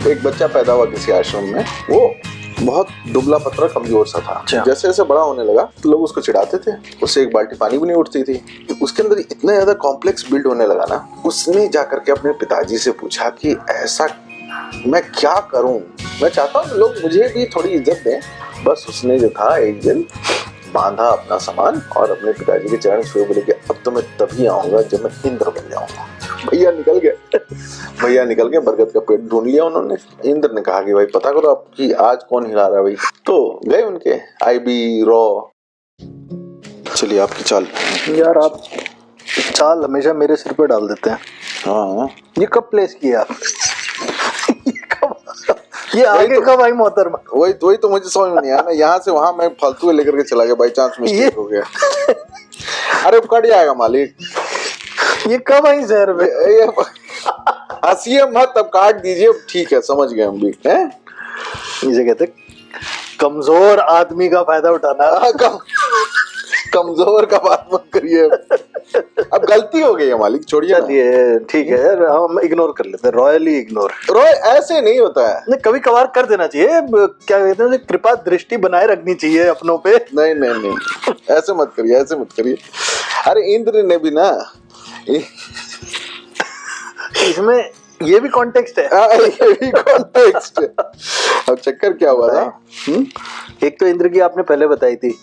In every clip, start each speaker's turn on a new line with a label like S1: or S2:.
S1: एक बच्चा पैदा हुआ किसी आश्रम में, वो बहुत दुबला पतला कमजोर सा था। जैसे जैसे बड़ा होने लगा तो लोग उसको चिढ़ाते थे, उससे एक बाल्टी पानी भी नहीं उठती थी। उसके अंदर इतना ज्यादा कॉम्प्लेक्स बिल्ड होने लगा ना, उसने जाकर के अपने पिताजी से पूछा कि ऐसा मैं क्या करूं, मैं चाहता हूं लोग मुझे भी थोड़ी इज्जत दें। बस उसने जो था एक दिन बांधा अपना सामान और अपने पिताजी के चरण छुए, बोले कि अब तो मैं तभी आऊंगा जब मैं इंद्र बन जाऊंगा। भैया निकल गए, बरगद का पेड़ ढूंढ लिया उन्होंने। इंद्र ने कहा कि भाई पता करो आपकी आज कौन हिला रहा है भाई। तो गए उनके आईबी रॉ, चलिए आपकी चाल।
S2: यार आप चाल हमेशा मेरे सिर पे डाल देते हैं।
S1: हाँ
S2: ये कब प्लेस किया? ये आगे कब आई मोहतरमा?
S1: वही तो मुझे समझ में नहीं आया ना, यहाँ से वहां मैं फालतू लेकर के चला गया, बाई चांस मिस्टेक हो गया। अरे कट जाएगा मालिक।
S2: ये कब आई शहर में?
S1: हंसिए मत, अब काट दीजिए। ठीक है, समझ गए हम भी हैं।
S2: इसे कहते कमजोर आदमी का फायदा उठाना।
S1: कमजोर का बात मत करिए, अब गलती हो गई है मालिक, छोड़िए ना।
S2: ठीक है यार, हम इग्नोर कर लेते हैं, रॉयली इग्नोर।
S1: रॉय ऐसे नहीं होता है,
S2: नहीं कभी कभार कर देना चाहिए, क्या कहते हैं, कृपा दृष्टि बनाए रखनी चाहिए अपनों पे।
S1: नहीं ऐसे मत करिए। अरे इंद्र ने भी ना
S2: इसमें ये भी कॉन्टेक्स्ट है।
S1: ये भी कॉन्टेक्स्ट है। अब चक्कर क्या हुआ था?
S2: एक तो इंद्र की आपने पहले बताई थी,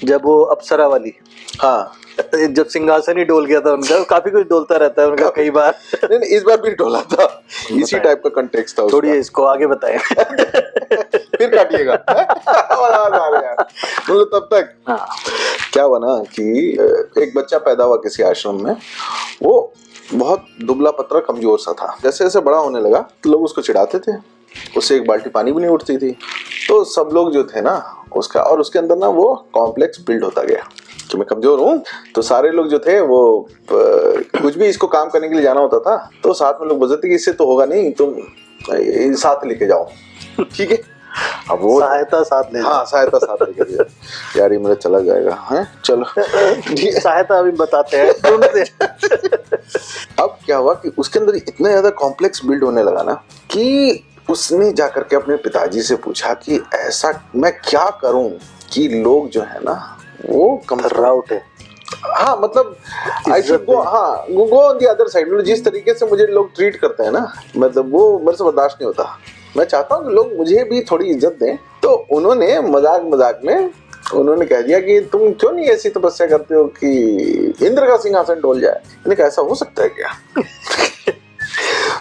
S2: जब वो अप्सरा वाली,
S1: हाँ,
S2: जब सिंहासन ही डोल गया था उनका। काफी कुछ डोलता रहता है उनका कई बार।
S1: नहीं इस बार भी डोला था, इसी टाइप का कॉन्टेक्स्ट था।
S2: थोड़ी इसको आगे बताएं।
S1: फिर काटिएगा। मतलब तब तक क्या हुआ ना कि एक बच्चा पैदा हुआ किसी आश्रम में, वो बहुत दुबला पतला कमजोर सा था। जैसे जैसे बड़ा होने लगा तो लोग उसको चिढ़ाते थे, उससे एक बाल्टी पानी भी नहीं उठती थी। तो सब लोग जो थे ना उसका, और उसके अंदर ना वो कॉम्प्लेक्स बिल्ड होता गया कि मैं कमजोर हूँ। तो सारे लोग जो थे वो कुछ भी इसको काम करने के लिए जाना होता था तो साथ में लोग बजाते कि इससे तो होगा नहीं, तुम साथ लेके जाओ। ठीक है, अब वो
S2: सहायता साथ ले।
S1: हाँ, सहायता साथ लेके यार ये मेरा चला जाएगा है, चलो
S2: सहायता अभी बताते हैं।
S1: अब क्या हुआ कि उसके अंदर इतना ज्यादा कॉम्प्लेक्स बिल्ड होने लगा ना कि उसने जाकर के अपने पिताजी से पूछा कि ऐसा मैं क्या करूं कि लोग जो है ना वो कमजोर उठे। हाँ मतलब आई शुड गो, हाँ go on the other side. जिस तरीके से मुझे लोग ट्रीट करते हैं ना, मतलब वो मेरे से बर्दाश्त नहीं होता। मैं चाहता हूँ कि लोग मुझे भी थोड़ी इज्जत दें। तो उन्होंने मजाक में उन्होंने कह दिया कि तुम क्यों नहीं ऐसी तपस्या करते हो कि इंद्र का सिंहासन डोल जाए। मैंने कहा ऐसा हो सकता है क्या?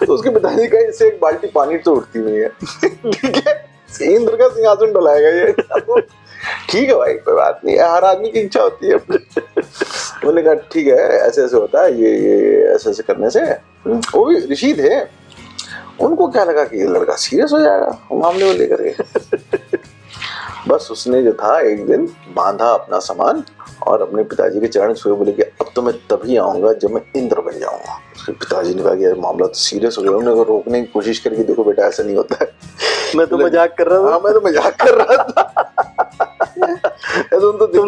S1: तो उसके पिताजी कहा इससे एक बाल्टी पानी तो उठती नहीं है। ठीक है, इंद्र का सिंहासन डोलाएगा ये। ठीक है भाई, कोई बात नहीं, हर आदमी की इच्छा होती है। उन्होंने कहा ठीक है, ऐसे ऐसे होता है, ये ऐसे करने से। वो भी ऋषि थे, उनको क्या लगा कि ये लड़का सीरियस हो जाएगा मामले को लेकर के। बस उसने जो था एक दिन बांधा अपना सामान और अपने पिताजी के चरण छुए, बोले कि अब तो मैं तभी आऊंगा जब मैं इंद्र बन जाऊंगा। उसके पिताजी ने कहा कि यार मामला तो सीरियस हो गया। उन्होंने रोकने की कोशिश करके, देखो बेटा ऐसा नहीं होता है,
S2: मैं तो मजाक कर रहा था।
S1: हाँ मैं तो मजाक कर रहा था। तुम तो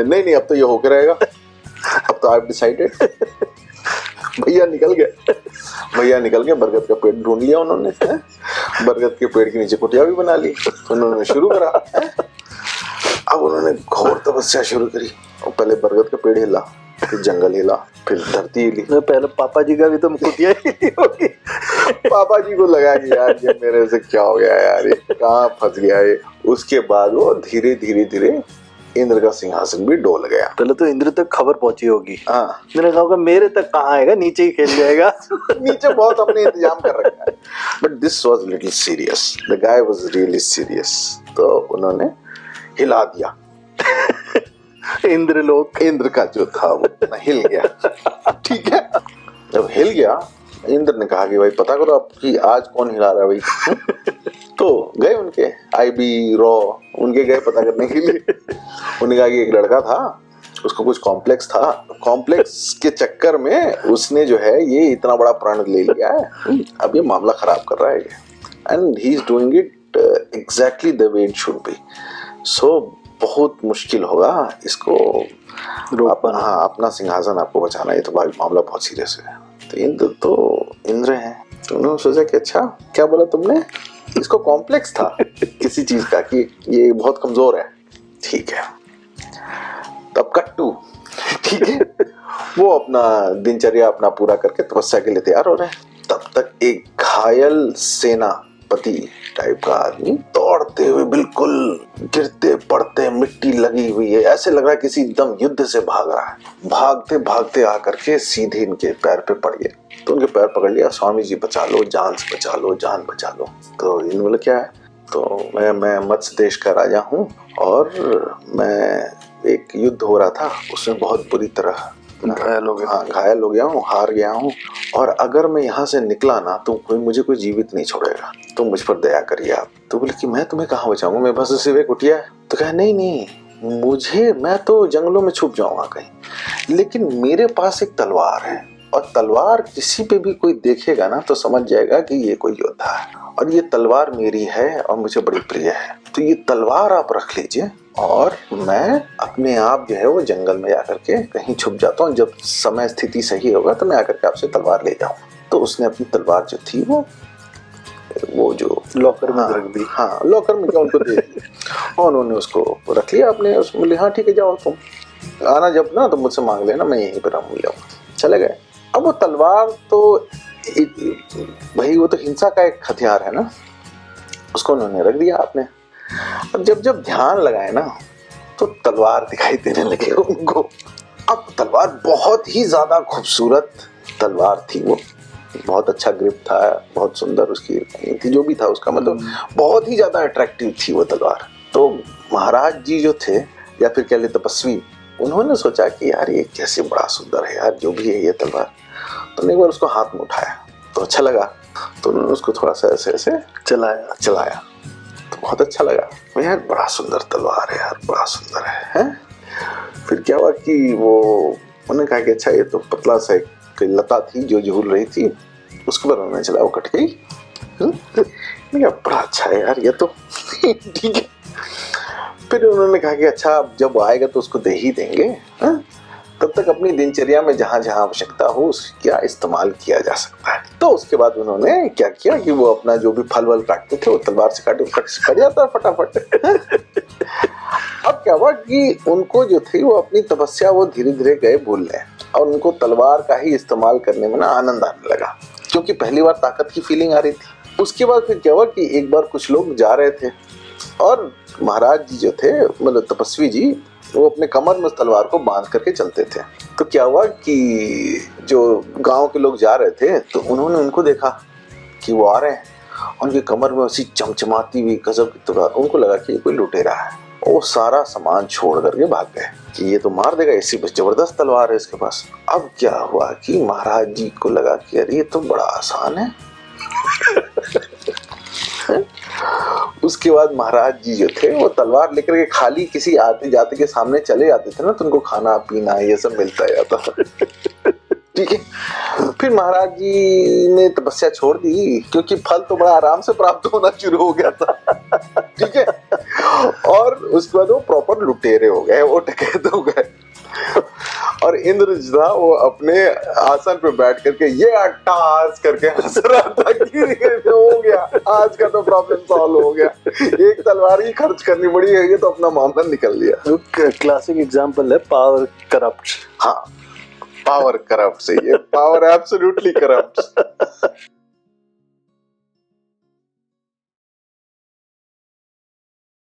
S1: नहीं अब तो ये होकर रहेगा, अब तो आप डिसाइडेड। भैया निकल गए, बरगद का पेड़ ढूंढ लिया उन्होंने। बरगद के पेड़ के नीचे कुटिया भी बना ली। उन्होंने शुरू करा। अब उन्होंने घोर तपस्या शुरू करी। और पहले बरगद का पेड़ हिला, फिर जंगल हिला, फिर धरती हिली।
S2: पहले पापा जी का भी तो कुटिया ही होगी।
S1: पापा जी को लगा कि यार ये मेरे से क्या हो गया यार, ये कहाँ फंस गया ये। उसके बाद वो धीरे धीरे इंद्र का सिंहासन भी डोल गया।
S2: पहले तो इंद्र तक खबर पहुंची होगी।
S1: हाँ,
S2: मैंने कहा मेरे तक कहाँ आएगा, नीचे ही खेल जाएगा।
S1: नीचे बहुत हमने इंतजाम कर रखा है। But this was little serious, the guy was really serious. तो उन्होंने हिला दिया। इंद्र का जो था वो हिल गया। ठीक है, जब हिल गया इंद्र ने कहा कि भाई पता करो आपकी आज कौन हिला रहा है भाई। तो गए उनके आईबी रॉ, उनके गए पता करने के लिए। उन्होंने कहा कि एक लड़का था, उसको कुछ कॉम्प्लेक्स था, कॉम्प्लेक्स के चक्कर में उसने जो है ये इतना बड़ा प्रण ले लिया है, अब ये मामला खराब कर रहा है and he is doing it exactly the way it should be. So बहुत मुश्किल होगा इसको
S2: रोक पाना।
S1: हाँ अपना सिंहासन आपको बचाना, ये तो भाई मामला बहुत सीरियस है। तो इंद्र हैं, तो उन्होंने सोचा कि अच्छा क्या बोला तुमने, इसको कॉम्प्लेक्स था किसी चीज का कि ये बहुत कमजोर है। ठीक है, तब कट टू, ठीक है, वो अपना दिनचर्या अपना पूरा करके तपस्या के लिए तैयार हो रहे हैं। तब तक एक घायल सेनापति टाइप का आदमी दौड़ते हुए, बिल्कुल गिरते पड़ते, मिट्टी लगी हुई है, ऐसे लग रहा है किसी एकदम युद्ध से भाग रहा है, भागते भागते आकर के सीधे इनके पैर पे पड़ गए। तो उनके पैर पकड़ लिया, स्वामी जी बचा लो, जान से बचा लो, जान बचा लो। तो इन बोले क्या है, तो मैं मत्स्य देश का राजा हूँ और मैं एक युद्ध हो रहा था, उसमें बहुत बुरी तरह घायल हो गया हूँ, हार गया हूँ, और अगर मैं यहाँ से निकला ना तो मुझे कोई जीवित नहीं छोड़ेगा, तो मुझ पर दया करिए आप। तो बोले कि मैं तुम्हें कहाँ बचाऊंगा, मेरे पास सिर्फ एक कुटिया है। तो कहा नहीं, मैं तो जंगलों में छुप जाऊंगा कहीं, लेकिन मेरे पास एक तलवार है, और तलवार किसी पे भी कोई देखेगा ना तो समझ जाएगा कि ये कोई योद्धा है, और ये तलवार मेरी है और मुझे बड़ी प्रिय है। तो ये तलवार आप रख लीजिए और मैं अपने आप जो है वो जंगल में जाकर के कहीं छुप जाता हूँ, जब समय स्थिति सही होगा तो मैं आकर के आपसे तलवार ले जाऊँ। तो उसने अपनी तलवार जो थी वो जो
S2: लॉकर में रख दी।
S1: हाँ लॉकर में क्या उनको दे दी, और उन्होंने उसको रख लिया अपने। उसमें बोले हाँ ठीक है, जाओ तुम आना जब ना तो मुझसे मांग लेना, मैं यहीं पर रहूँगा। चले गए। अब वो तलवार तो भाई वो तो हिंसा का एक हथियार है ना, उसको उन्होंने रख दिया आपने। अब जब ध्यान लगाए ना तो तलवार दिखाई देने लगे उनको। अब तलवार बहुत ही ज्यादा खूबसूरत तलवार थी, वो बहुत अच्छा ग्रिप था, बहुत सुंदर उसकी थी, जो भी था उसका मतलब बहुत ही ज्यादा अट्रैक्टिव थी वो तलवार। तो महाराज जी जो थे या फिर कह ले तपस्वी, उन्होंने सोचा कि यार ये कैसे बड़ा सुंदर है यार, जो भी है ये तलवार। तो एक बार उसको हाथ में उठाया तो अच्छा लगा, तो उन्होंने उसको थोड़ा सा ऐसे चलाया तो बहुत अच्छा लगा। यार बड़ा सुंदर तलवार है यार, बड़ा सुंदर है? फिर क्या हुआ कि वो उन्होंने कहा कि अच्छा ये तो पतला सा एक लता थी जो झूल रही थी, उसके बाद उन्होंने चला, वो कट गई। बड़ा अच्छा है यार ये तो ठीक है। फिर उन्होंने कहा कि अच्छा जब वो आएगा तो उसको दे ही देंगे, तब तक अपनी दिनचर्या में जहां जहां आवश्यकता हो उसका इस्तेमाल किया जा सकता है। तो उसके बाद उन्होंने क्या किया कि वो अपना जो भी फल वल काटते थे वो तलवार से काटे, कट जाता फटाफट। अब क्या हुआ कि उनको जो थी वो अपनी तपस्या वो धीरे धीरे गए भूलने, और उनको तलवार का ही इस्तेमाल करने में ना आनंद आने लगा, क्योंकि पहली बार ताकत की फीलिंग आ रही थी। उसके बाद फिर क्या हुआ कि एक बार कुछ लोग जा रहे थे और महाराज जी जो थे मतलब तपस्वी जी, वो अपने कमर में उस तलवार को बांध करके चलते थे। तो क्या हुआ कि जो गांव के लोग जा रहे थे तो उन्होंने उनको देखा कि वो आ रहे हैं, उनकी कमर में उसी चमचमाती हुई गजब की तलवार, उनको लगा कि ये कोई लुटेरा है। वो सारा सामान छोड़ करके भाग गए कि ये तो मार देगा, इसी बस जबरदस्त तलवार है इसके पास। अब क्या हुआ कि महाराज जी को लगा कि अरे ये तो बड़ा आसान है। उसके बाद महाराज जी जो थे वो तलवार लेकर के खाली किसी आते जाते के सामने चले जाते थे ना, तो उनको खाना पीना ये सब मिलता जाता था। ठीक है। फिर महाराज जी ने तपस्या छोड़ दी, क्योंकि फल तो बड़ा आराम से प्राप्त होना शुरू हो गया था। ठीक है। और उसके बाद वो प्रॉपर लुटेरे हो गए, वो डकैत हो गए। और इंद्र जो था वो अपने आसन पे बैठ करके ये अट्टास करके हंस रहा था कि हो गया, आज का तो प्रॉब्लम सॉल्व हो गया, एक तलवार ही खर्च करनी पड़ी है, ये तो अपना मामला निकल लिया।
S2: क्लासिक एग्जांपल है पावर करप्ट।
S1: हाँ, पावर करप्ट से, ये पावर एब्सोल्युटली करप्ट।